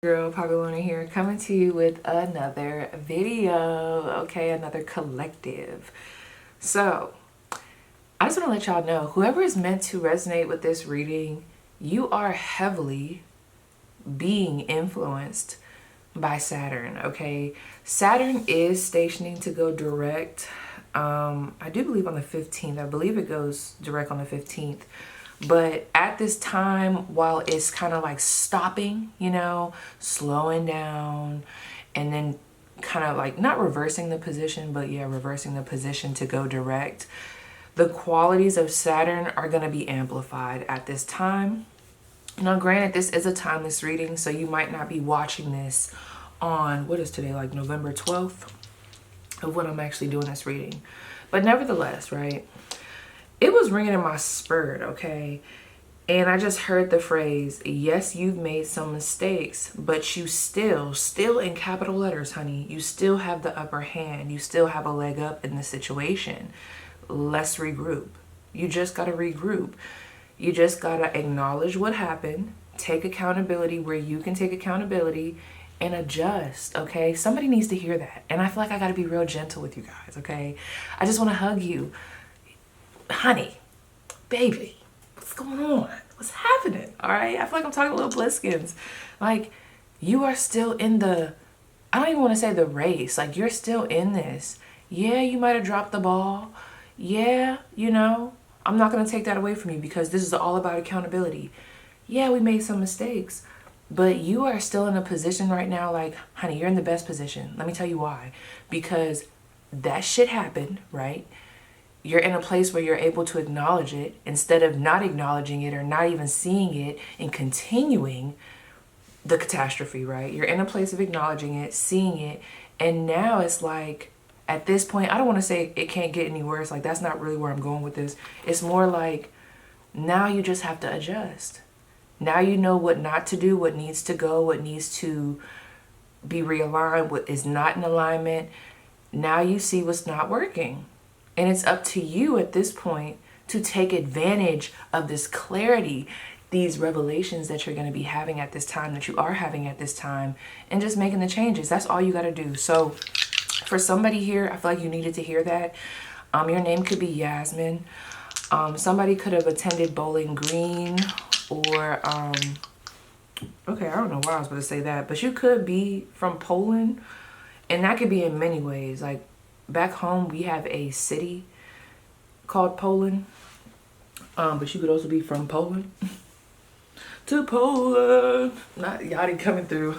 Girl Papillona here, coming to you with another video, okay, another collective. So I just want to let y'all know, whoever is meant to resonate with this reading, you are heavily being influenced by Saturn, okay? Saturn is stationing to go direct. I do believe on the 15th. I believe it goes direct on the 15th. But at this time, while it's kind of like stopping, you know, slowing down, and then kind of like not reversing the position, but yeah, reversing the position to go direct, the qualities of Saturn are going to be amplified at this time. Now, granted, this is a timeless reading, so you might not be watching this on, what is today, like November 12th of when I'm actually doing this reading. But nevertheless, right? It was ringing in my spirit, okay? And I just heard the phrase, yes, you've made some mistakes, but you still in capital letters, honey, you still have the upper hand. You still have a leg up in the situation. Let's regroup. You just got to regroup. You just got to acknowledge what happened, take accountability where you can take accountability, and adjust, okay? Somebody needs to hear that. And I feel like I got to be real gentle with you guys, okay? I just want to hug you. Honey, baby, what's going on? What's happening? All right, I feel like I'm talking little Bliskins. Like, you are still in the, I don't even want to say the race. Like, you're still in this. Yeah, you might have dropped the ball. Yeah, you know, I'm not going to take that away from you because this is all about accountability. Yeah, we made some mistakes, but you are still in a position right now. Like, honey, you're in the best position. Let me tell you why. Because that shit happened, right? You're in a place where you're able to acknowledge it instead of not acknowledging it or not even seeing it and continuing the catastrophe, right? You're in a place of acknowledging it, seeing it, and now it's like, at this point, I don't want to say it can't get any worse. Like, that's not really where I'm going with this. It's more like, now you just have to adjust. Now you know what not to do, what needs to go, what needs to be realigned, what is not in alignment. Now you see what's not working. And it's up to you at this point to take advantage of this clarity, these revelations that you're going to be having at this time, that you are having at this time, and just making the changes. That's all you got to do. So for somebody here, I feel like you needed to hear that. Your name could be Yasmin. Somebody could have attended Bowling Green or, okay, I don't know why I was going to say that, but you could be from Poland. And that could be in many ways. Like, back home, we have a city called Poland, but you could also be from Poland. To Poland. Not Yachty coming through.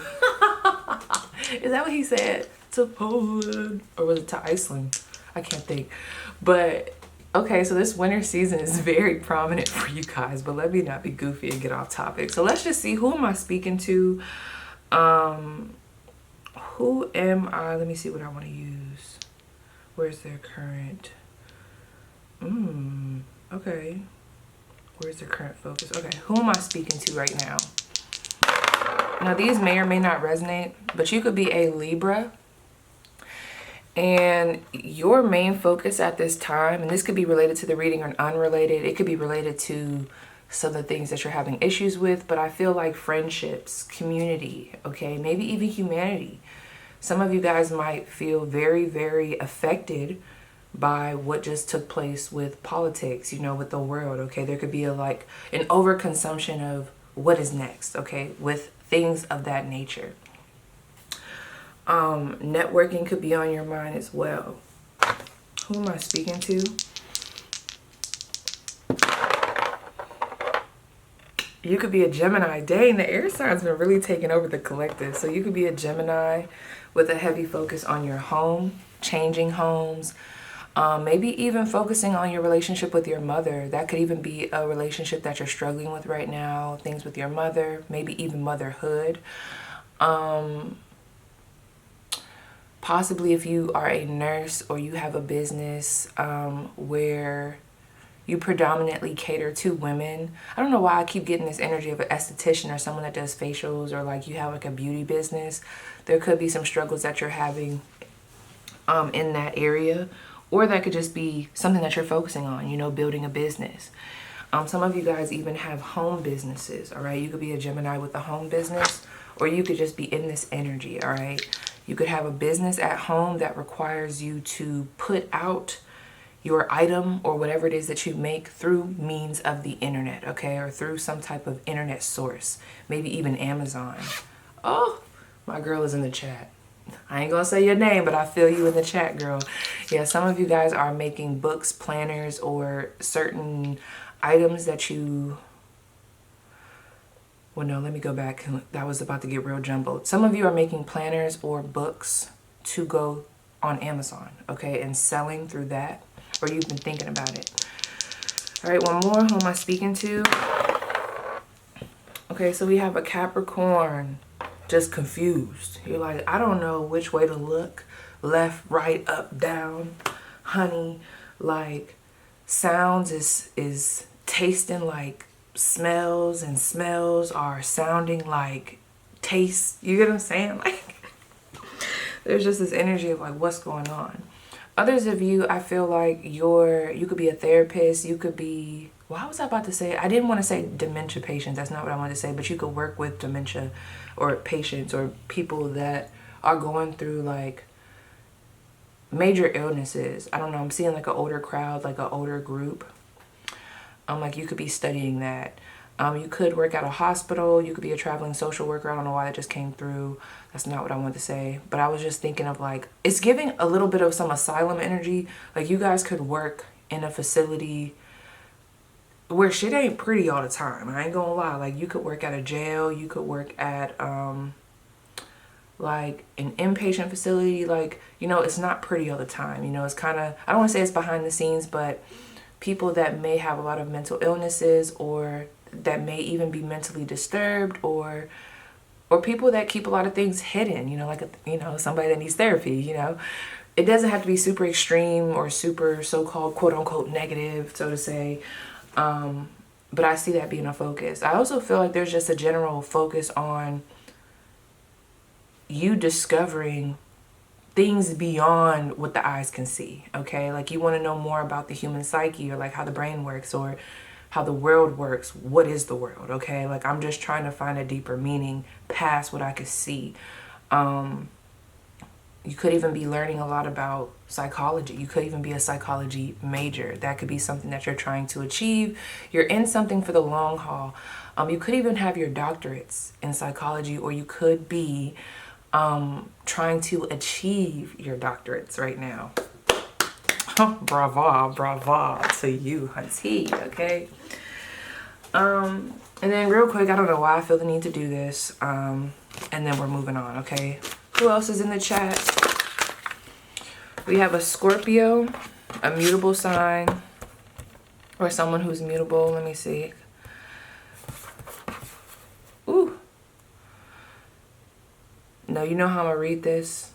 Is that what he said? To Poland. Or was it to Iceland? I can't think. But, okay, so this winter season is very prominent for you guys, but let me not be goofy and get off topic. So let's just see, who am I speaking to? Who am I? Let me see what I want to use. Where's their current? Okay. Where's their current focus? Okay, who am I speaking to right now? Now, these may or may not resonate, but you could be a Libra. And your main focus at this time, and this could be related to the reading or unrelated, it could be related to some of the things that you're having issues with, but I feel like friendships, community, okay, maybe even humanity. Some of you guys might feel very, very affected by what just took place with politics, you know, with the world, okay? There could be like an overconsumption of what is next, okay, with things of that nature. Networking could be on your mind as well. Who am I speaking to? You could be a Gemini. Dang, the air sign's been really taking over the collective. So you could be a Gemini with a heavy focus on your home, changing homes, maybe even focusing on your relationship with your mother. That could even be a relationship that you're struggling with right now, things with your mother, maybe even motherhood. Possibly if you are a nurse or you have a business where you predominantly cater to women. I don't know why I keep getting this energy of an esthetician or someone that does facials, or like you have like a beauty business. There could be some struggles that you're having in that area, or that could just be something that you're focusing on, you know, building a business. Some of you guys even have home businesses, all right? You could be a Gemini with a home business, or you could just be in this energy, all right? You could have a business at home that requires you to put out your item or whatever it is that you make through means of the internet, okay? Or through some type of internet source, maybe even Amazon. Oh, my girl is in the chat. I ain't gonna say your name, but I feel you in the chat, girl. Yeah, some of you guys are making books, planners, or certain items that you... Well, no, let me go back. That was about to get real jumbled. Some of you are making planners or books to go on Amazon, okay, and selling through that, or you've been thinking about it. All right, one more. Who am I speaking to? Okay, so we have a Capricorn, just confused. You're like, I don't know which way to look. Left, right, up, down. Honey, like, sounds is tasting like smells, and smells are sounding like tastes. You get what I'm saying? Like, there's just this energy of like, what's going on? Others of you, I feel like you could be a therapist. You could be, what was I about to say? I didn't want to say dementia patients. That's not what I wanted to say. But you could work with dementia or patients or people that are going through like major illnesses. I don't know. I'm seeing like an older crowd, like an older group. Like you could be studying that. You could work at a hospital. You could be a traveling social worker. I don't know why that just came through. That's not what I wanted to say. But I was just thinking of like, it's giving a little bit of some asylum energy. Like you guys could work in a facility where shit ain't pretty all the time. I ain't gonna lie. Like you could work at a jail. You could work at like an inpatient facility. Like, you know, it's not pretty all the time. You know, it's kind of, I don't want to say it's behind the scenes, but people that may have a lot of mental illnesses, or that may even be mentally disturbed, or people that keep a lot of things hidden, you know, like, you know, somebody that needs therapy, you know. It doesn't have to be super extreme or super so-called quote unquote negative, so to say. But I see that being a focus. I also feel like there's just a general focus on you discovering things beyond what the eyes can see, okay? Like you want to know more about the human psyche, or like how the brain works, or how the world works. What is the world, okay? Like I'm just trying to find a deeper meaning past what I could see. You could even be learning a lot about psychology. You could even be a psychology major. That could be something that you're trying to achieve. You're in something for the long haul. You could even have your doctorates in psychology, or you could be trying to achieve your doctorates right now. Bravo, bravo to you, hunty, okay? And then real quick, I don't know why I feel the need to do this, and then we're moving on, okay? Who else is in the chat? We have a Scorpio, a mutable sign, or someone who's mutable. Let me see. Ooh. No, you know how I'm gonna read this?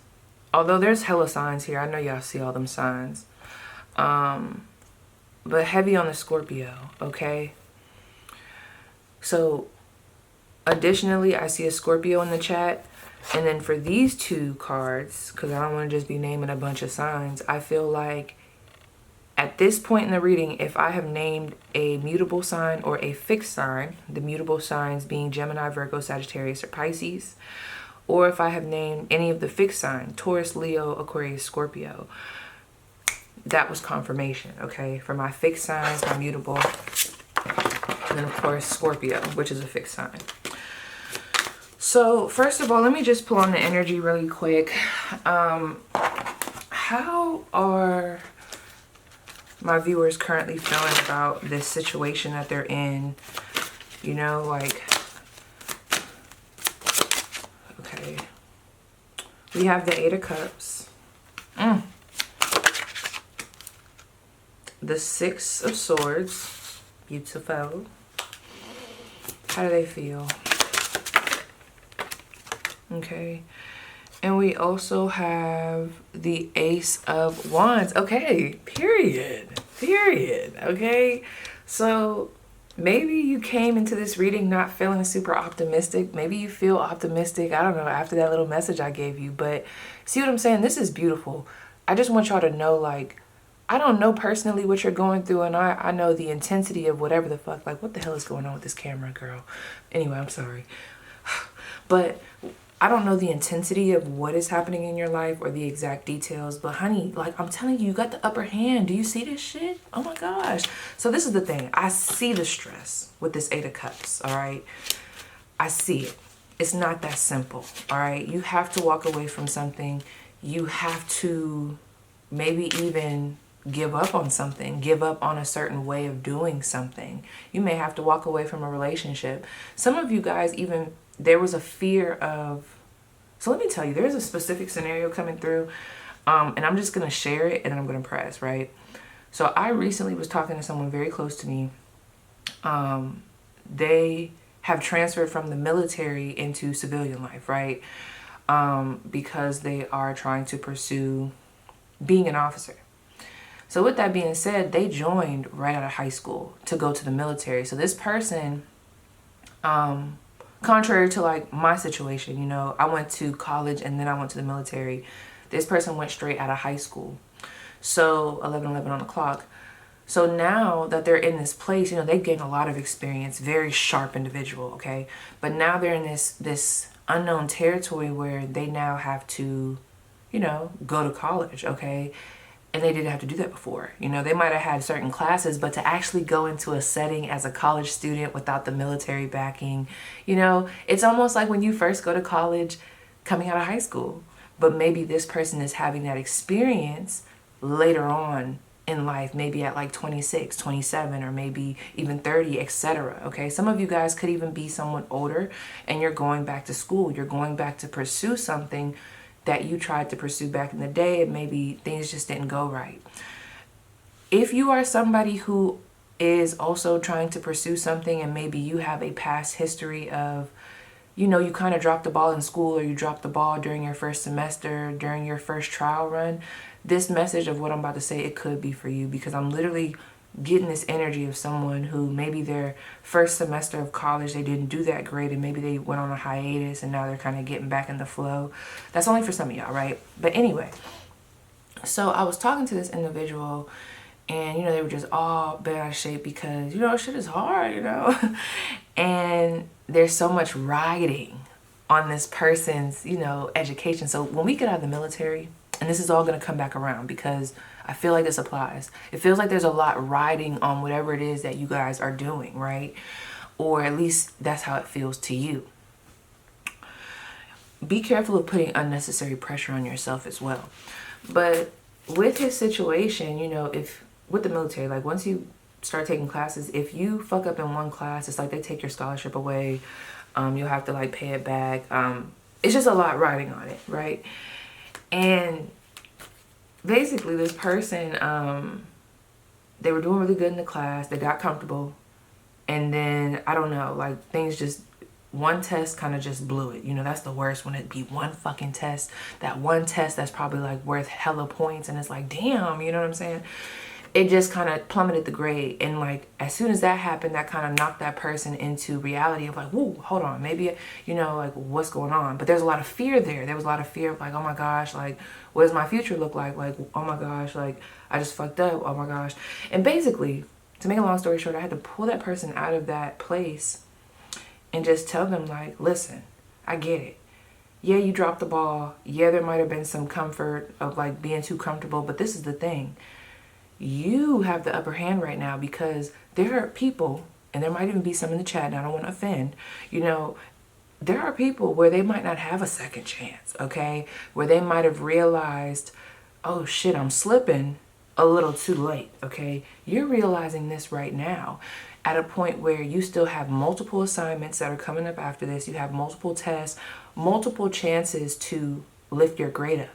Although there's hella signs here. I know y'all see all them signs. But heavy on the Scorpio, okay? So, additionally, I see a Scorpio in the chat. And then for these two cards, because I don't want to just be naming a bunch of signs, I feel like at this point in the reading, if I have named a mutable sign or a fixed sign, the mutable signs being Gemini, Virgo, Sagittarius, or Pisces, or if I have named any of the fixed signs, Taurus, Leo, Aquarius, Scorpio, that was confirmation, okay? For my fixed signs, my mutable, and then of course Scorpio, which is a fixed sign. So first of all, let me just pull on the energy really quick. How are my viewers currently feeling about this situation that they're in? You know, like, okay. We have the Eight of Cups. The Six of Swords. Beautiful. How do they feel? Okay, and we also have the Ace of Wands. Okay, period, okay? So maybe you came into this reading not feeling super optimistic. Maybe you feel optimistic, I don't know, after that little message I gave you. But see what I'm saying? This is beautiful. I just want y'all to know, like, I don't know personally what you're going through, and I know the intensity of whatever the fuck. Like, what the hell is going on with this camera, girl? Anyway, I'm sorry. But I don't know the intensity of what is happening in your life or the exact details. But honey, like, I'm telling you, you got the upper hand. Do you see this shit? Oh my gosh. So this is the thing. I see the stress with this 8 of Cups, all right? I see it. It's not that simple, all right? You have to walk away from something. You have to maybe even give up on something, give up on a certain way of doing something. You may have to walk away from a relationship. Some of you guys even, there was a fear of, so let me tell you, there's a specific scenario coming through, and I'm just going to share it and then I'm going to press, right? So I recently was talking to someone very close to me. They have transferred from the military into civilian life, right? Because they are trying to pursue being an officer. So with that being said, they joined right out of high school to go to the military. So this person, contrary to like my situation, you know, I went to college and then I went to the military. This person went straight out of high school. So 11:11 on the clock. So now that they're in this place, you know, they gain a lot of experience, very sharp individual, okay? But now they're in this unknown territory where they now have to, you know, go to college, okay? And they didn't have to do that before. You know, they might have had certain classes, but to actually go into a setting as a college student without the military backing, you know, it's almost like when you first go to college coming out of high school. But maybe this person is having that experience later on in life, maybe at like 26, 27, or maybe even 30, etc. Okay, some of you guys could even be somewhat older and you're going back to school. You're going back to pursue something that you tried to pursue back in the day, and maybe things just didn't go right. If you are somebody who is also trying to pursue something and maybe you have a past history of, you know, you kind of dropped the ball in school, or you dropped the ball during your first semester, during your first trial run, this message of what I'm about to say, it could be for you, because I'm literally getting this energy of someone who maybe their first semester of college, they didn't do that great, and maybe they went on a hiatus and now they're kind of getting back in the flow. That's only for some of y'all, right? But anyway, so I was talking to this individual, and, you know, they were just all bent out of shape because, you know, shit is hard, you know? And there's so much riding on this person's, you know, education. So when we get out of the military, and this is all going to come back around because I feel like this applies. It feels like there's a lot riding on whatever it is that you guys are doing, right? Or at least that's how it feels to you. Be careful of putting unnecessary pressure on yourself as well. But with his situation, you know, if with the military, like once you start taking classes, if you fuck up in one class, it's like they take your scholarship away. You'll have to like pay it back. It's just a lot riding on it, right? And basically this person, they were doing really good in the class. They got comfortable. And then, I don't know, like things just, one test kind of just blew it. You know, that's the worst, when it be one fucking test. That one test that's probably like worth hella points. And it's like, damn, you know what I'm saying? It just kind of plummeted the grade. And like, as soon as that happened, that kind of knocked that person into reality of like, whoa, hold on, maybe, you know, like what's going on? But there's a lot of fear there. There was a lot of fear of like, oh my gosh, like, what does my future look like? Like, oh my gosh, like, I just fucked up, oh my gosh. And basically, to make a long story short, I had to pull that person out of that place and just tell them like, listen, I get it. Yeah, you dropped the ball. Yeah, there might have been some comfort of like being too comfortable, but this is the thing. You have the upper hand right now, because there are people, and there might even be some in the chat, and I don't want to offend, you know, there are people where they might not have a second chance, okay? Where they might have realized, oh shit, I'm slipping a little too late, okay? You're realizing this right now at a point where you still have multiple assignments that are coming up after this. You have multiple tests, multiple chances to lift your grade up.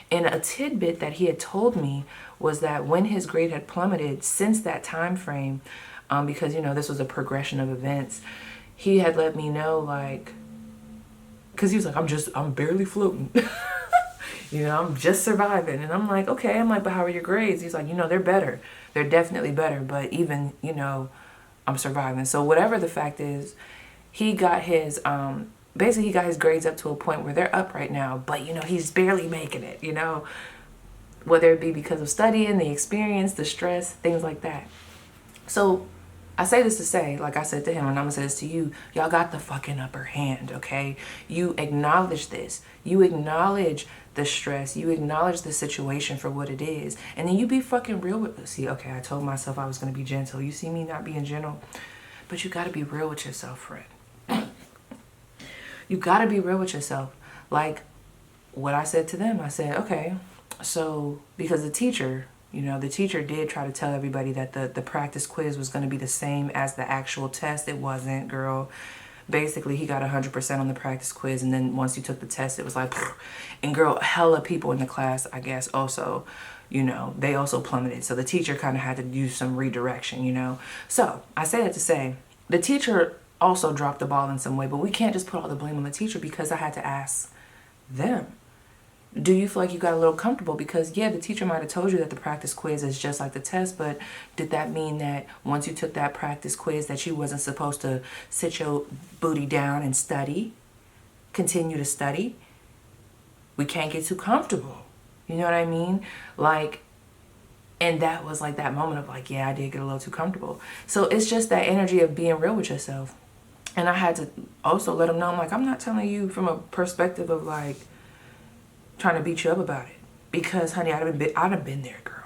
And a tidbit that he had told me was that when his grade had plummeted since that time frame, because, you know, this was a progression of events, he had let me know, like, because he was like, I'm barely floating. You know, I'm just surviving. And I'm like, okay. I'm like, but how are your grades? He's like, you know, they're better. They're definitely better. But even, you know, I'm surviving. So whatever the fact is, he got his, basically he got his grades up to a point where they're up right now. But, you know, he's barely making it, you know. whether it be because of studying, the experience, the stress, things like that. So I say this to say, like I said to him, and I'm gonna say this to you, y'all got the fucking upper hand, okay? You acknowledge this. You acknowledge the stress. You acknowledge the situation for what it is. And then you be fucking real with, see, okay, I told myself I was gonna be gentle. You see me not being gentle? But you gotta be real with yourself, friend. You gotta be real with yourself. Like what I said to them, I said, okay, so because the teacher, you know, the teacher did try to tell everybody that the practice quiz was going to be the same as the actual test. It wasn't, girl. Basically, he got 100% on the practice quiz, and then once you took the test, it was like, and girl, hella people in the class, I guess, also, you know, they also plummeted. So the teacher kind of had to use some redirection, you know. So I say that to say, the teacher also dropped the ball in some way, but we can't just put all the blame on the teacher, because I had to ask them, do you feel like you got a little comfortable? Because yeah, the teacher might have told you that the practice quiz is just like the test, but did that mean that once you took that practice quiz that you wasn't supposed to sit your booty down and study, continue to study? We can't get too comfortable. You know what I mean? Like, and that was like that moment of like, yeah, I did get a little too comfortable. So it's just that energy of being real with yourself. And I had to also let them know, I'm like, I'm not telling you from a perspective of like trying to beat you up about it, because honey, I'd have been there, girl.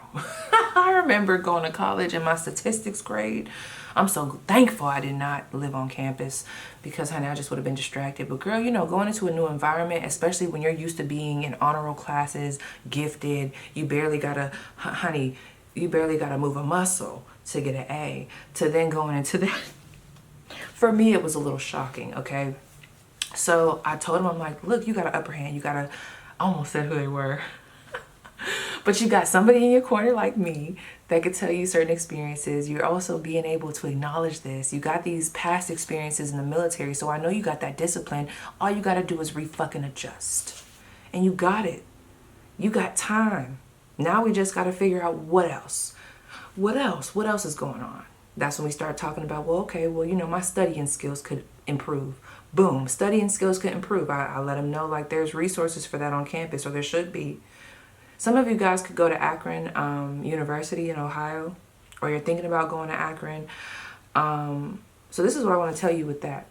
I remember going to college in my statistics grade. I'm so thankful I did not live on campus, because honey, I just would have been distracted. But girl, you know, going into a new environment, especially when you're used to being in honor roll classes, gifted, you barely gotta, honey, you barely gotta move a muscle to get an A, to then going into that. For me, it was a little shocking, okay? So I told him, I'm like, look, you got an upper hand. You got to, I almost said who they were. But you got somebody in your corner like me that could tell you certain experiences. You're also being able to acknowledge this. You got these past experiences in the military, so I know you got that discipline. All you got to do is re-fucking adjust. And you got it. You got time. Now we just got to figure out what else. What else? What else is going on? That's when we start talking about, well, okay, well, you know, my studying skills could improve. Boom, studying skills could improve. I let them know, like, there's resources for that on campus, or there should be. Some of you guys could go to Akron University in Ohio, or you're thinking about going to Akron. So this is what I want to tell you with that.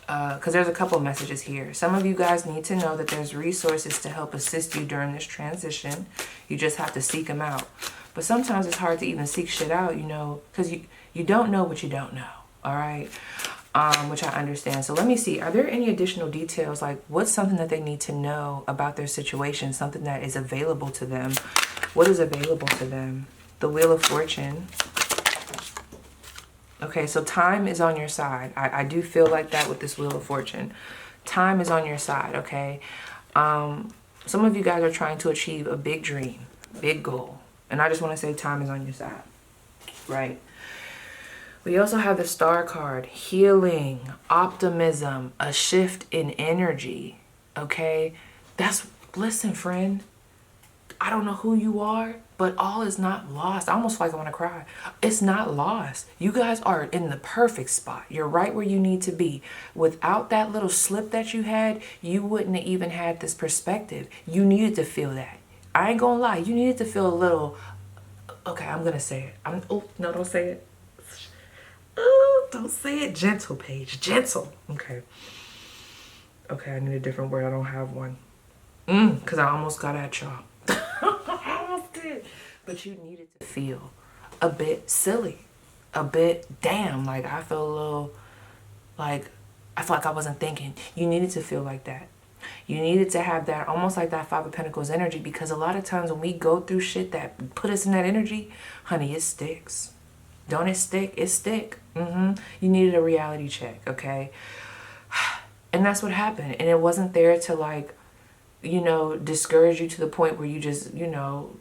Because there's a couple messages here. Some of you guys need to know that there's resources to help assist you during this transition. You just have to seek them out. But sometimes it's hard to even seek shit out, you know, because you don't know what you don't know, all right? Which I understand. So let me see. Are there any additional details? Like, what's something that they need to know about their situation? Something that is available to them. What is available to them? The Wheel of Fortune. Okay, so time is on your side. I do feel like that with this Wheel of Fortune. Time is on your side, okay? Some of you guys are trying to achieve a big dream, big goal. And I just want to say time is on your side, right? We also have the Star card, healing, optimism, a shift in energy, okay? Listen, friend, I don't know who you are, but all is not lost. I almost feel like I want to cry. It's not lost. You guys are in the perfect spot. You're right where you need to be. Without that little slip that you had, you wouldn't have even had this perspective. You needed to feel that. I ain't gonna lie, you needed to feel a little, okay, I'm gonna say it. Oh, no, don't say it. Oh, don't say it. Gentle, Paige, gentle. Okay. Okay, I need a different word. I don't have one. Because I almost got at y'all. I almost did. But you needed to feel a bit silly. A bit, damn, like I feel a little, like, I feel like I wasn't thinking. You needed to feel like that. You needed to have that, almost like that Five of Pentacles energy, because a lot of times when we go through shit that put us in that energy, honey, it sticks. Don't it stick? It stick. You needed a reality check, okay? And that's what happened. And it wasn't there to, like, you know, discourage you to the point where you just, you know,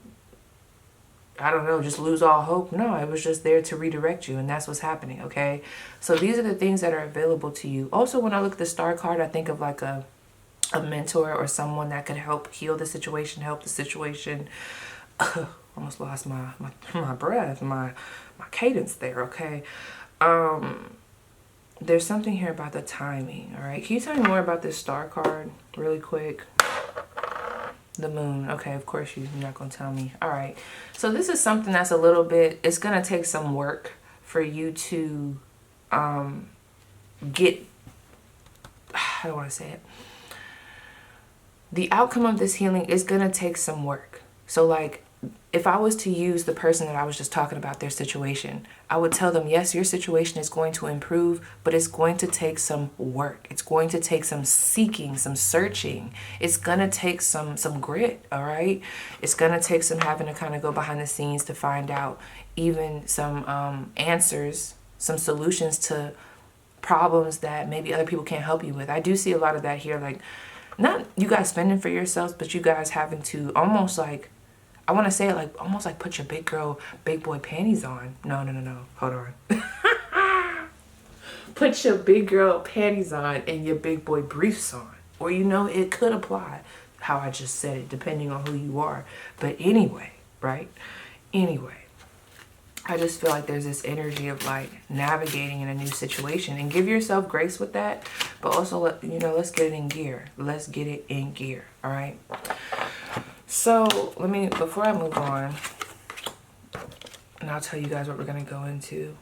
I don't know, just lose all hope. No, it was just there to redirect you, and that's what's happening, okay? So these are the things that are available to you. Also, when I look at the Star card, I think of like a mentor or someone that could help heal the situation, help the situation. Almost lost my breath, my cadence there, okay? There's something here about the timing, all right? Can you tell me more about this Star card really quick? The moon. Okay, of course you're not going to tell me. All right. So this is something that's a little bit, it's going to take some work for you to get, how do I want to say it? The outcome of this healing is going to take some work. So like, if I was to use the person that I was just talking about, their situation, I would tell them, yes, your situation is going to improve, but it's going to take some work. It's going to take some seeking, some searching. It's going to take some grit, all right? It's going to take some having to kind of go behind the scenes to find out even some answers, some solutions to problems that maybe other people can't help you with. I do see a lot of that here, like not you guys spending for yourselves, but you guys having to almost like, I want to say it like almost like put your big girl, big boy panties on. No. Hold on. Put your big girl panties on and your big boy briefs on. Or, you know, it could apply how I just said it, depending on who you are. But anyway, right? Anyway, I just feel like there's this energy of like navigating in a new situation, and give yourself grace with that. But also, let's get it in gear. Let's get it in gear. All right. So before I move on, and I'll tell you guys what we're going to go into.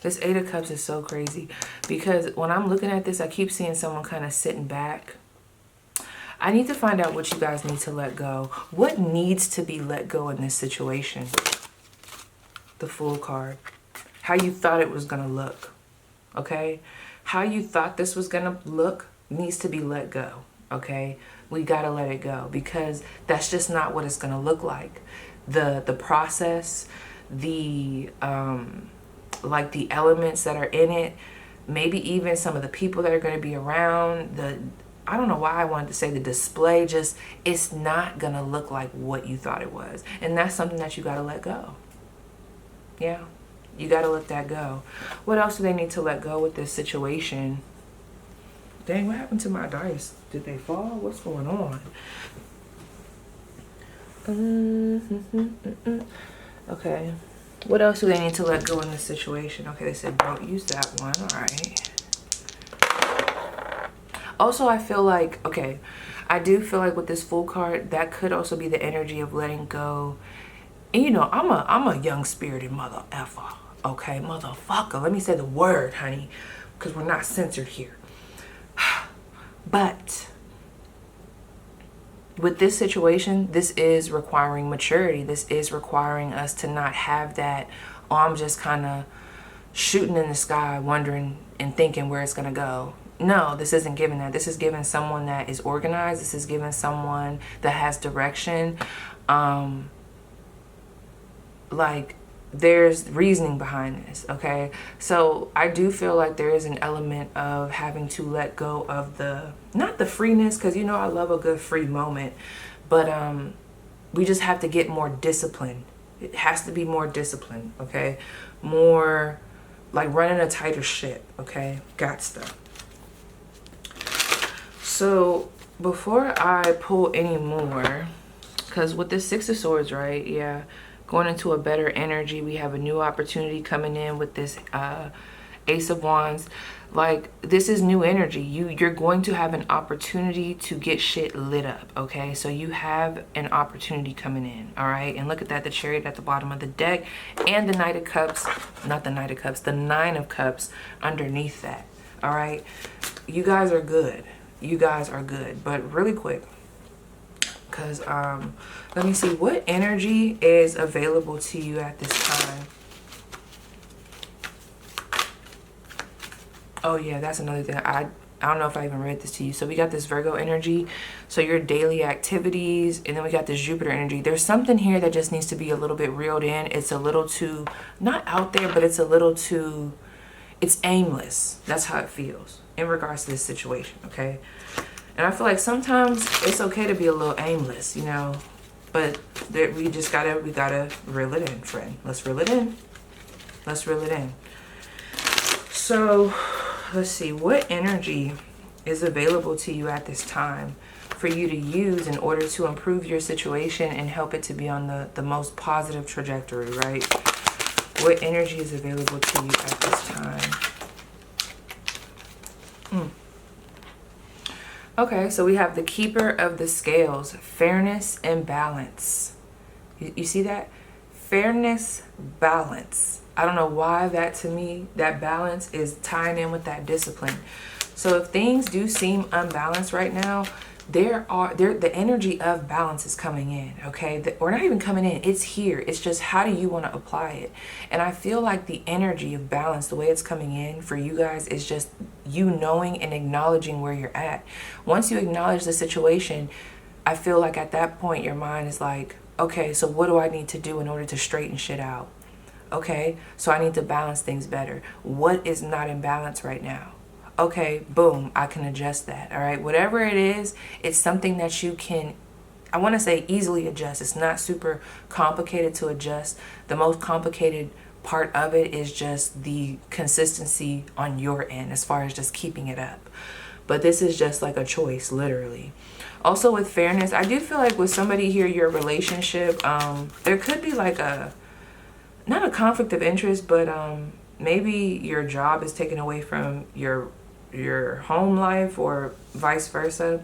This Eight of Cups is so crazy because when I'm looking at this, I keep seeing someone kind of sitting back. I need to find out what you guys need to let go. What needs to be let go in this situation? The Fool card. How you thought it was going to look. Okay? How you thought this was going to look needs to be let go. Okay? We got to let it go because that's just not what it's going to look like. The process, the like the elements that are in it, maybe even some of the people that are going to be around, I don't know why I wanted to say the display, just it's not going to look like what you thought it was. And that's something that you got to let go. Yeah, you got to let that go. What else do they need to let go with this situation? Dang, what happened to my dice? Did they fall? What's going on? Okay. What else do they need to let go in this situation? Okay, they said don't use that one. All right. Also, I feel like, okay, I do feel like with this Fool card, that could also be the energy of letting go. And you know, I'm a young spirited mother effer. Okay, motherfucker. Let me say the word, honey, because we're not censored here. But with this situation, this is requiring maturity. This is requiring us to not have that, oh, I'm just kind of shooting in the sky, wondering and thinking where it's going to go. No, this isn't giving that. This is giving someone that is organized. This is giving someone that has direction. Like, there's reasoning behind this, okay? So I do feel like there is an element of having to let go of not the freeness, because, you know, I love a good free moment, but we just have to get more disciplined. It has to be more disciplined, okay? More like running a tighter ship, okay? Got stuff. So before I pull any more, because with this Six of Swords, right? Yeah. Going into a better energy. We have a new opportunity coming in with this Ace of Wands. Like, this is new energy. You're going to have an opportunity to get shit lit up, okay? So you have an opportunity coming in, all right? And look at that, the Chariot at the bottom of the deck and the Knight of Cups, not the Knight of Cups, the Nine of Cups underneath that, all right? You guys are good. You guys are good. But really quick, because let me see what energy is available to you at this time. Oh yeah, that's another thing. I don't know if I even read this to you. So we got this Virgo energy, so your daily activities, and then we got this Jupiter energy. There's something here that just needs to be a little bit reeled in. It's a little too, not out there, but it's a little too, it's aimless. That's how it feels in regards to this situation, okay? And I feel like sometimes it's okay to be a little aimless, you know, but we gotta reel it in, friend. Let's reel it in. Let's reel it in. So let's see, what energy is available to you at this time for you to use in order to improve your situation and help it to be on the most positive trajectory, right? What energy is available to you at this time? Okay, so we have the keeper of the scales, fairness and balance. You see that? Fairness, balance. I don't know why that, to me, that balance is tying in with that discipline. So if things do seem unbalanced right now, the energy of balance is coming in, okay? Or not even coming in, it's here. It's just, how do you want to apply it? And I feel like the energy of balance, the way it's coming in for you guys, is just you knowing and acknowledging where you're at. Once you acknowledge the situation, I feel like at that point your mind is like, okay, so what do I need to do in order to straighten shit out? Okay, so I need to balance things better. What is not in balance right now? Okay, boom, I can adjust that. All right, whatever it is, it's something that you can, I want to say, easily adjust. It's not super complicated to adjust. The most complicated part of it is just the consistency on your end, as far as just keeping it up. But this is just like a choice, literally. Also with fairness, I do feel like with somebody here, your relationship, there could be like not a conflict of interest, but maybe your job is taken away from your home life, or vice versa.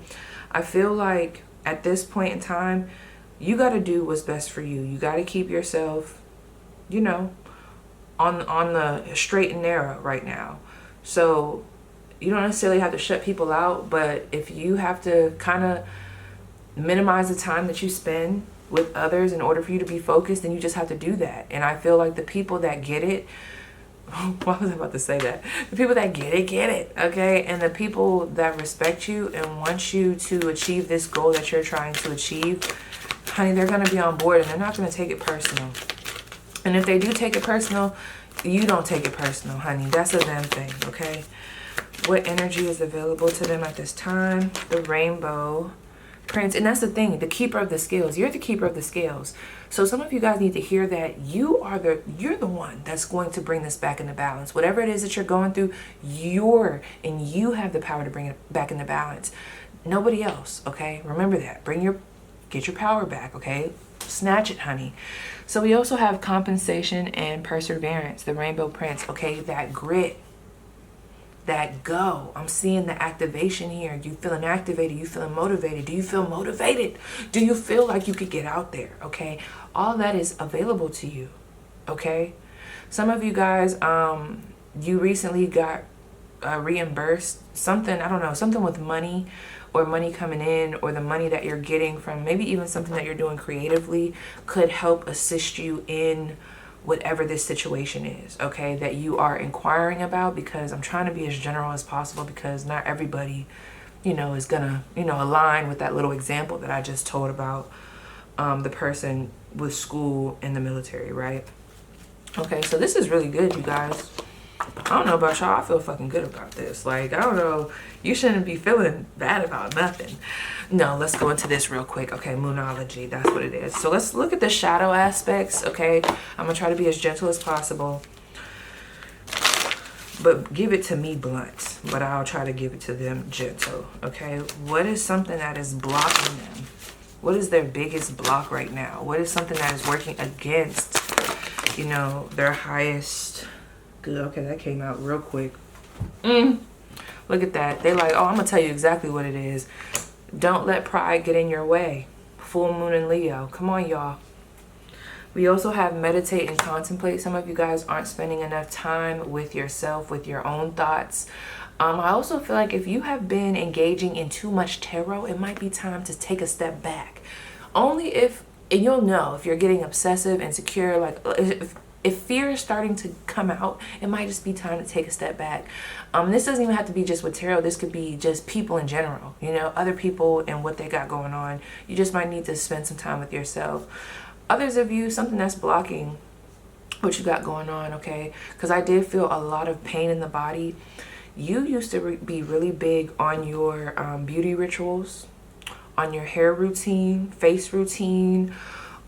I feel like at this point in time, you got to do what's best for you. You got to keep yourself, you know, on the straight and narrow right now. So you don't necessarily have to shut people out, but if you have to kind of minimize the time that you spend with others in order for you to be focused, then you just have to do that. And I feel like the people that get it, why was I about to say that? The people that get it, okay? And the people that respect you and want you to achieve this goal that you're trying to achieve, honey, they're going to be on board, and they're not going to take it personal. And if they do take it personal, you don't take it personal, honey. That's a them thing, okay? What energy is available to them at this time? The Rainbow Prince. And that's the thing, the keeper of the scales. You're the keeper of the scales. So some of you guys need to hear that you're the one that's going to bring this back into balance. Whatever it is that you're going through, you have the power to bring it back into balance. Nobody else, okay? Remember that. Get your power back, okay? Snatch it, honey. So we also have compensation and perseverance, the Rainbow Prince, okay? That grit, that go. I'm seeing the activation here. You feeling activated? You feeling motivated? Do you feel motivated? Do you feel like you could get out there? Okay, all that is available to you. Okay, some of you guys, you recently got reimbursed something. I don't know, something with money, or money coming in, or the money that you're getting from maybe even something that you're doing creatively could help assist you in whatever this situation is, okay, that you are inquiring about. Because I'm trying to be as general as possible, because not everybody, you know, is gonna, you know, align with that little example that I just told about the person with school in the military, right? Okay, so this is really good, you guys. I don't know about y'all, I feel fucking good about this. Like, I don't know, you shouldn't be feeling bad about nothing. No, let's go into this real quick. Okay, Moonology, that's what it is. So let's look at the shadow aspects, okay? I'm gonna try to be as gentle as possible, but give it to me blunt, but I'll try to give it to them gentle, okay? What is something that is blocking them? What is their biggest block right now? What is something that is working against, you know, their highest good? Okay, that came out real quick. Look at that. They like, oh, I'm gonna tell you exactly what it is. Don't let pride get in your way. Full moon in Leo. Come on, y'all. We also have meditate and contemplate. Some of you guys aren't spending enough time with yourself, with your own thoughts. I also feel like if you have been engaging in too much tarot, it might be time to take a step back. Only if, and you'll know if you're getting obsessive, insecure, like if fear is starting to come out, it might just be time to take a step back. This doesn't even have to be just with tarot. This could be just people in general, you know, other people and what they got going on. You just might need to spend some time with yourself. Others of you, something that's blocking what you got going on, okay? Because I did feel a lot of pain in the body. You used to be really big on your beauty rituals, on your hair routine, face routine,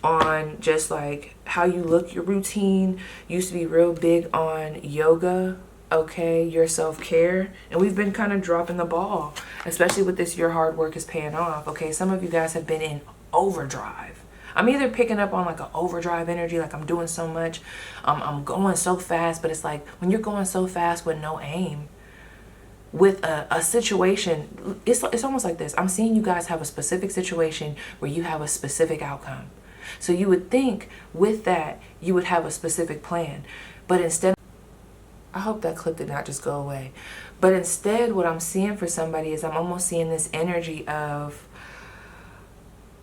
on just like how you look, your routine. You used to be real big on yoga, okay, your self-care. And we've been kind of dropping the ball, especially with this, your hard work is paying off, okay? Some of you guys have been in overdrive. I'm either picking up on like an overdrive energy, like I'm doing so much, I'm going so fast, but it's like when you're going so fast with no aim, with a situation. It's almost like this. I'm seeing you guys have a specific situation where you have a specific outcome. So you would think with that, you would have a specific plan. But instead, I hope that clip did not just go away. But instead, what I'm seeing for somebody is I'm almost seeing this energy of,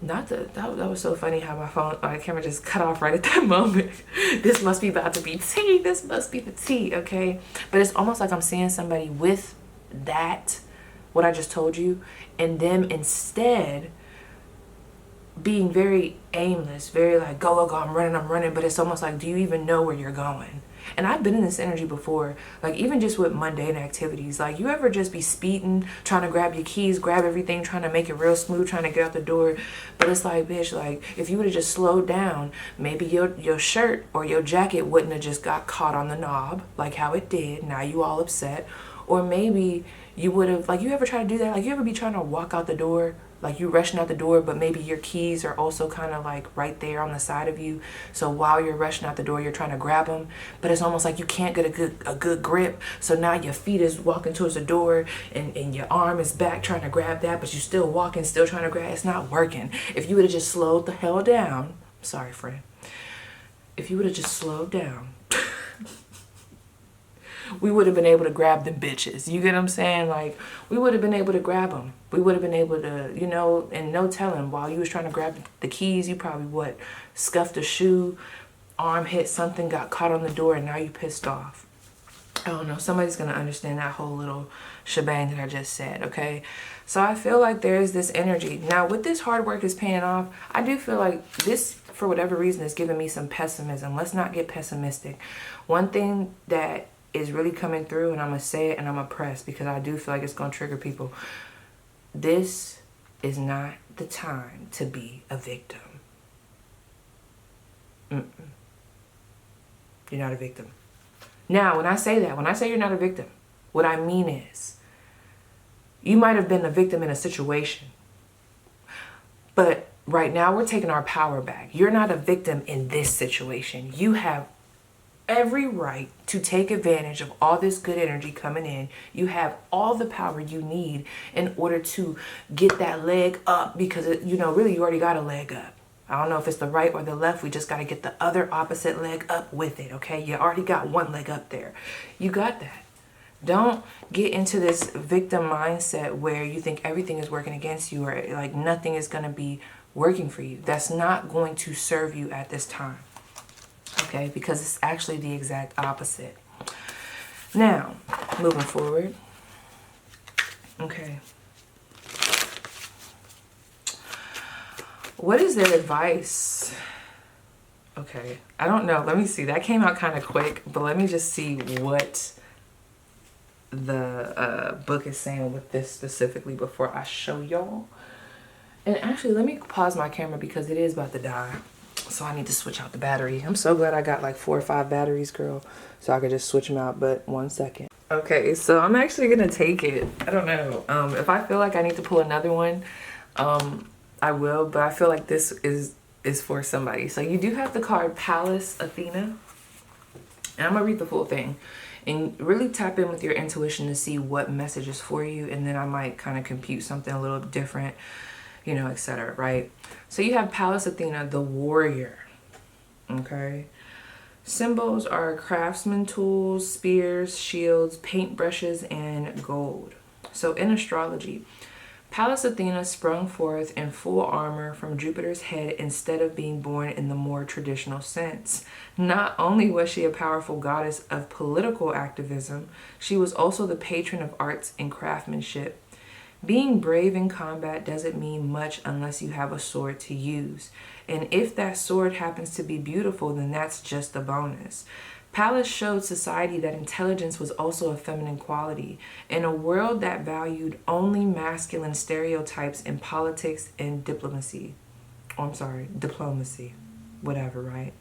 that was so funny how my camera just cut off right at that moment. This must be about to be tea. This must be the tea, okay? But it's almost like I'm seeing somebody with that, what I just told you, and them instead being very aimless, very like, go, I'm running. But it's almost like, do you even know where you're going? And I've been in this energy before, like even just with mundane activities. Like you ever just be speeding, trying to grab your keys, grab everything, trying to make it real smooth, trying to get out the door. But it's like, bitch, like if you would have just slowed down, maybe your shirt or your jacket wouldn't have just got caught on the knob like how it did. Now you all upset. Or maybe you would have, like, you ever try to do that? Like you ever be trying to walk out the door, like you rushing out the door, but maybe your keys are also kind of like right there on the side of you. So while you're rushing out the door, you're trying to grab them, but it's almost like you can't get a good grip. So now your feet is walking towards the door and your arm is back trying to grab that, but you're still walking, still trying to grab. It's not working. If you would have just slowed the hell down, sorry friend, if you would have just slowed down, we would have been able to grab them bitches. You get what I'm saying? Like, we would have been able to grab them. We would have been able to, you know, and no telling. While you was trying to grab the keys, you probably, scuffed a shoe, arm hit something, got caught on the door, and now you pissed off. I don't know. Somebody's going to understand that whole little shebang that I just said, okay? So I feel like there's this energy. Now, with this hard work is paying off, I do feel like this, for whatever reason, is giving me some pessimism. Let's not get pessimistic. One thing that is really coming through, and I'm going to say it and I'm going to press because I do feel like it's going to trigger people. This is not the time to be a victim. You're not a victim. Now, when I say that, when I say you're not a victim, what I mean is you might have been a victim in a situation, but right now we're taking our power back. You're not a victim in this situation. You have every right to take advantage of all this good energy coming in. You have all the power you need in order to get that leg up because, really you already got a leg up. I don't know if it's the right or the left. We just got to get the other opposite leg up with it, okay? You already got one leg up there. You got that. Don't get into this victim mindset where you think everything is working against you or like nothing is going to be working for you. That's not going to serve you at this time. Okay, because it's actually the exact opposite. Now, moving forward. Okay. What is their advice? Okay, I don't know. Let me see. That came out kind of quick, but let me just see what the book is saying with this specifically before I show y'all. And actually, let me pause my camera because it is about to die. So I need to switch out the battery. I'm so glad I got like 4 or 5 batteries, girl. So I could just switch them out, but 1 second. Okay, so I'm actually gonna take it. I don't know. If I feel like I need to pull another one, I will, but I feel like this is for somebody. So you do have the card Pallas Athena. And I'm gonna read the full thing. And really tap in with your intuition to see what message is for you. And then I might kind of compute something a little different, etc., right? So you have Pallas Athena, the warrior, okay? Symbols are craftsman tools, spears, shields, paintbrushes, and gold. So in astrology, Pallas Athena sprung forth in full armor from Jupiter's head instead of being born in the more traditional sense. Not only was she a powerful goddess of political activism, she was also the patron of arts and craftsmanship. Being brave in combat doesn't mean much unless you have a sword to use. And if that sword happens to be beautiful, then that's just a bonus. Pallas showed society that intelligence was also a feminine quality. In a world that valued only masculine stereotypes in politics and diplomacy. Diplomacy. Whatever, right?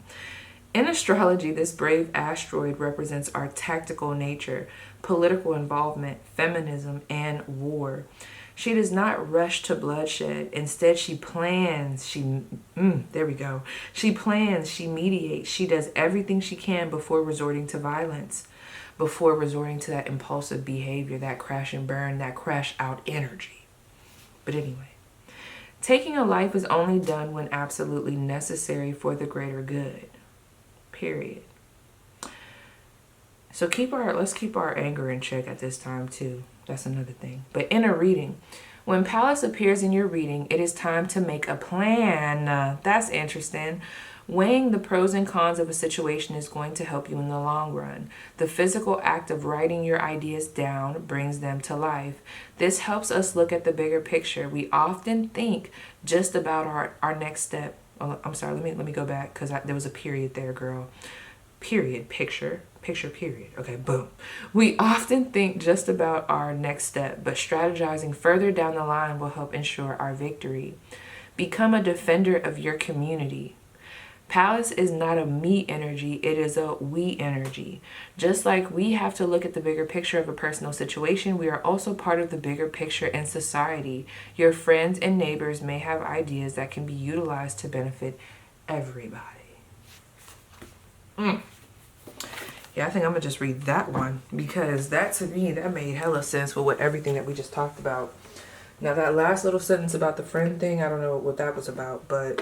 In astrology, this brave asteroid represents our tactical nature, political involvement, feminism, and war. She does not rush to bloodshed. Instead, she plans. There we go. She plans, she mediates, she does everything she can before resorting to violence. before resorting to that impulsive behavior, that crash and burn, that crash out energy. But anyway, taking a life is only done when absolutely necessary for the greater good. Period. So let's keep our anger in check at this time too. That's another thing. But in a reading, when Palace appears in your reading, it is time to make a plan. That's interesting. Weighing the pros and cons of a situation is going to help you in the long run. The physical act of writing your ideas down brings them to life. This helps us look at the bigger picture. We often think just about our next step. Oh, I'm sorry, let me go back because there was a period there, girl. Period, picture, period. Okay, boom. We often think just about our next step, but strategizing further down the line will help ensure our victory. Become a defender of your community. Palace is not a me energy, it is a we energy. Just like we have to look at the bigger picture of a personal situation, we are also part of the bigger picture in society. Your friends and neighbors may have ideas that can be utilized to benefit everybody. Yeah, I think I'm gonna just read that one because that, to me, that made hella sense with everything that we just talked about. Now that last little sentence about the friend thing, I don't know what that was about, but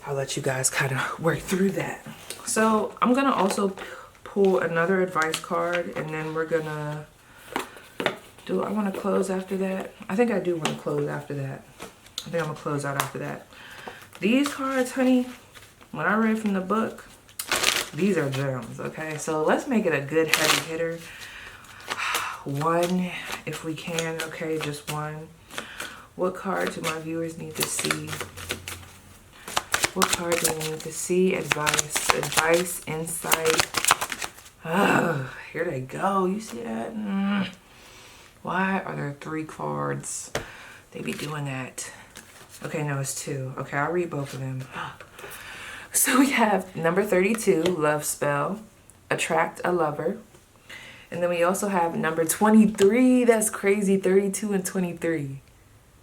I'll let you guys kind of work through that. So I'm gonna also pull another advice card, and then we're gonna do I want to close after that? I think I do want to close after that. I think I'm gonna close out after that. These cards, honey, when I read from the book, these are gems. Okay, so let's make it a good heavy hitter. One, if we can. Okay, just one. What card do my viewers need to see? What card do they need to see? Advice, insight. Oh, here they go. You see that? Why are there 3 cards? They be doing that. Okay, no, it's 2. Okay, I'll read both of them. So we have number 32, love spell, attract a lover. And then we also have number 23. That's crazy. 32 and 23.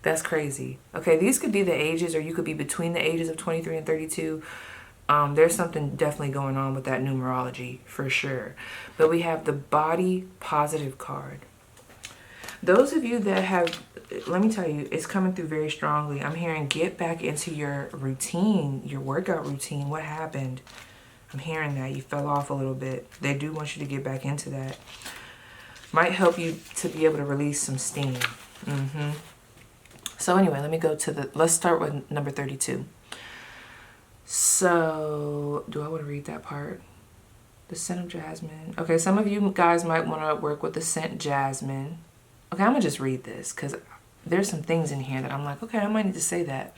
That's crazy. Okay, these could be the ages, or you could be between the ages of 23 and 32. There's something definitely going on with that numerology for sure. But we have the body positive card. Those of you that have, let me tell you, it's coming through very strongly. I'm hearing get back into your routine, your workout routine. What happened? I'm hearing that you fell off a little bit. They do want you to get back into that. Might help you to be able to release some steam. So anyway, let me go to let's start with number 32. So, do I want to read that part? The scent of jasmine. Okay, some of you guys might want to work with the scent jasmine. Okay, I'm going to just read this because there's some things in here that I'm like, okay, I might need to say that.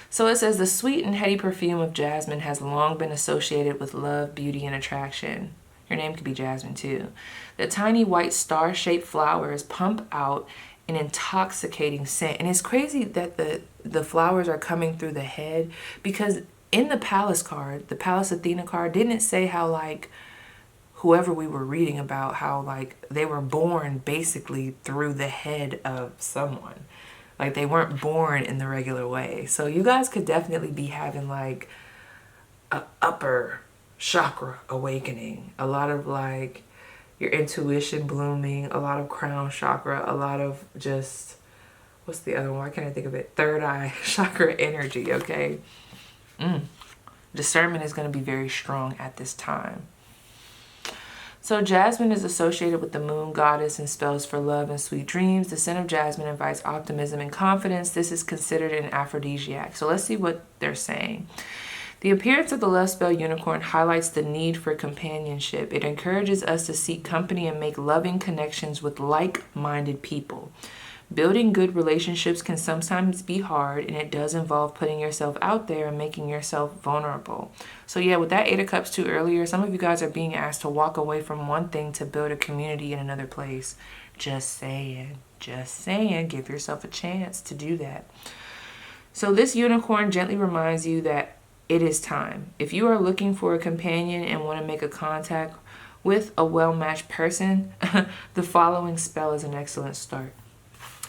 So it says, the sweet and heady perfume of jasmine has long been associated with love, beauty, and attraction. Your name could be Jasmine too. The tiny white star-shaped flowers pump out an intoxicating scent. And it's crazy that the flowers are coming through the head, because in the Palace card, the Palace Athena card, didn't it say how, like, whoever we were reading about, how, like, they were born basically through the head of someone. Like, they weren't born in the regular way. So you guys could definitely be having, like, a upper chakra awakening. A lot of, like, your intuition blooming, a lot of crown chakra, a lot of just, what's the other one? Why can't I think of it? Third eye chakra energy, okay? Discernment is going to be very strong at this time. So jasmine is associated with the moon goddess and spells for love and sweet dreams. The scent of jasmine invites optimism and confidence. This is considered an aphrodisiac. So let's see what they're saying. The appearance of the love spell unicorn highlights the need for companionship. It encourages us to seek company and make loving connections with like-minded people. Building good relationships can sometimes be hard, and it does involve putting yourself out there and making yourself vulnerable. So yeah, with that 8 of Cups too earlier, some of you guys are being asked to walk away from one thing to build a community in another place. Just saying. Just saying. Give yourself a chance to do that. So this unicorn gently reminds you that it is time. If you are looking for a companion and want to make a contact with a well-matched person, the following spell is an excellent start.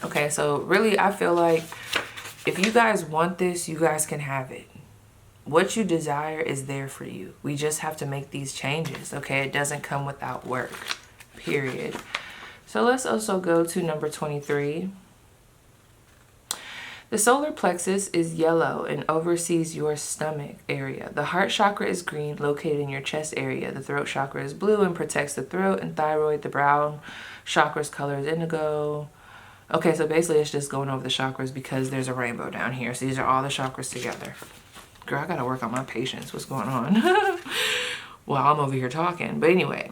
Okay, so really I feel like if you guys want this, you guys can have it. What you desire is there for you. We just have to make these changes, okay? It doesn't come without work. period. So let's also go to number 23. The solar plexus is yellow and oversees your stomach area. The heart chakra is green, located in your chest area. The throat chakra is blue and protects the throat and thyroid. The brown chakra's color is indigo. Okay, so basically it's just going over the chakras because there's a rainbow down here. So these are all the chakras together. Girl, I gotta work on my patience. What's going on? Well, I'm over here talking. But anyway,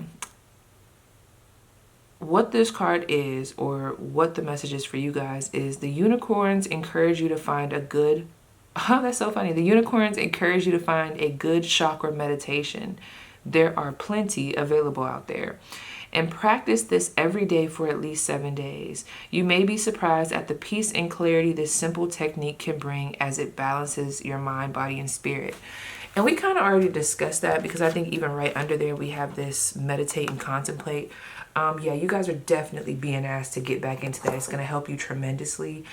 what this card is, or what the message is for you guys, is the unicorns encourage you to find a good, oh, that's so funny. The unicorns encourage you to find a good chakra meditation. There are plenty available out there. And practice this every day for at least 7 days. You may be surprised at the peace and clarity this simple technique can bring as it balances your mind, body, and spirit. And we kind of already discussed that, because I think even right under there we have this meditate and contemplate. Yeah, you guys are definitely being asked to get back into that. It's going to help you tremendously.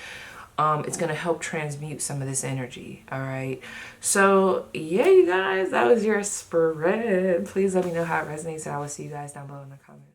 It's going to help transmute some of this energy. All right. So yeah, you guys, that was your spread. Please let me know how it resonates, and I will see you guys down below in the comments.